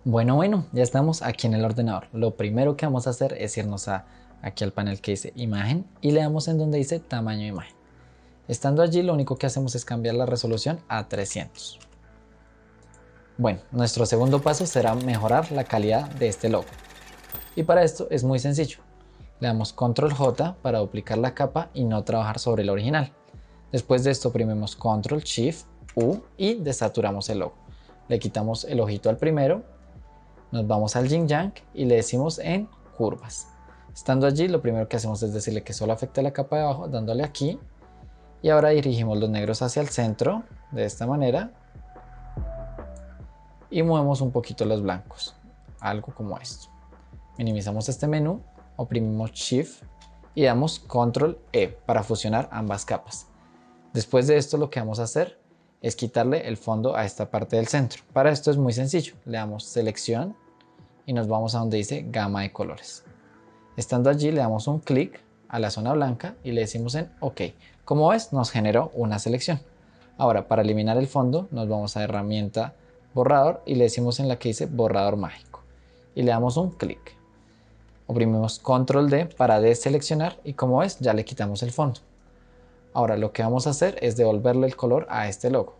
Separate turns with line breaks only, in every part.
Bueno, ya estamos aquí en el ordenador. Lo primero que vamos a hacer es irnos aquí al panel que dice imagen y le damos en donde dice tamaño de imagen. Estando allí, lo único que hacemos es cambiar la resolución a 300. Bueno, nuestro segundo paso será mejorar la calidad de este logo. Y para esto es muy sencillo. Le damos control J para duplicar la capa y no trabajar sobre el original. Después de esto oprimimos control Shift U y desaturamos el logo. Le quitamos el ojito al primero. Nos vamos al Yin Yang y le decimos en curvas. Estando allí, lo primero que hacemos es decirle que solo afecte la capa de abajo, dándole aquí. Y ahora dirigimos los negros hacia el centro, de esta manera. Y movemos un poquito los blancos, algo como esto. Minimizamos este menú, oprimimos Shift y damos Control E para fusionar ambas capas. Después de esto, lo que vamos a hacer es quitarle el fondo a esta parte del centro. Para esto es muy sencillo. Le damos selección y nos vamos a donde dice gama de colores. Estando allí le damos un clic a la zona blanca y le decimos en OK. Como ves, nos generó una selección. Ahora, para eliminar el fondo nos vamos a herramienta borrador y le decimos en la que dice borrador mágico y le damos un clic. Oprimimos control D para deseleccionar y como ves ya le quitamos el fondo. Ahora lo que vamos a hacer es devolverle el color a este logo.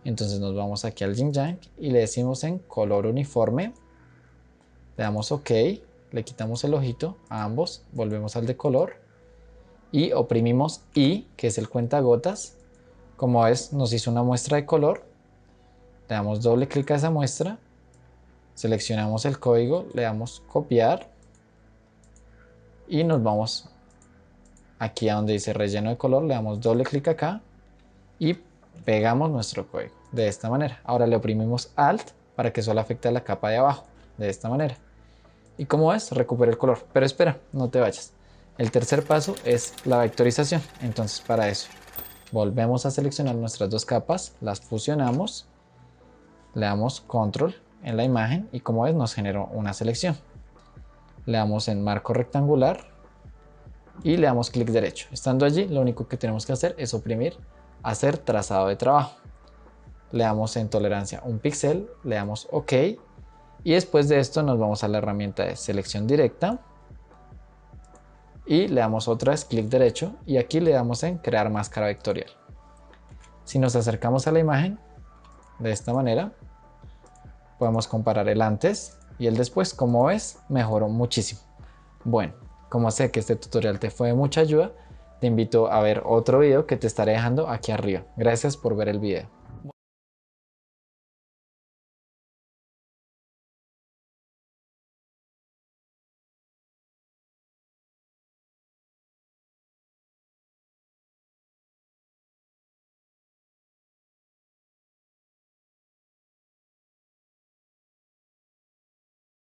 Entonces nos vamos aquí al Yin Yang y le decimos en color uniforme. Le damos OK, le quitamos el ojito a ambos, volvemos al de color y oprimimos I, que es el cuentagotas. Como ves, nos hizo una muestra de color. Le damos doble clic a esa muestra, seleccionamos el código, le damos copiar y nos vamos aquí a donde dice relleno de color, le damos doble clic acá y pegamos nuestro código de esta manera. Ahora le oprimimos Alt para que solo afecte a la capa de abajo, de esta manera. Y como ves, recupera el color. Pero espera, no te vayas. El tercer paso es la vectorización. Entonces para eso volvemos a seleccionar nuestras dos capas, las fusionamos, le damos control en la imagen y como ves nos generó una selección. Le damos en marco rectangular y le damos clic derecho. Estando allí, lo único que tenemos que hacer es oprimir hacer trazado de trabajo. Le damos en tolerancia un píxel, le damos OK y después de esto nos vamos a la herramienta de selección directa y le damos otra vez clic derecho y aquí le damos en crear máscara vectorial. Si nos acercamos a la imagen de esta manera podemos comparar el antes y el después. Como ves, mejoró muchísimo. Bueno, como sé que este tutorial te fue de mucha ayuda, te invito a ver otro video que te estaré dejando aquí arriba. Gracias por ver el video.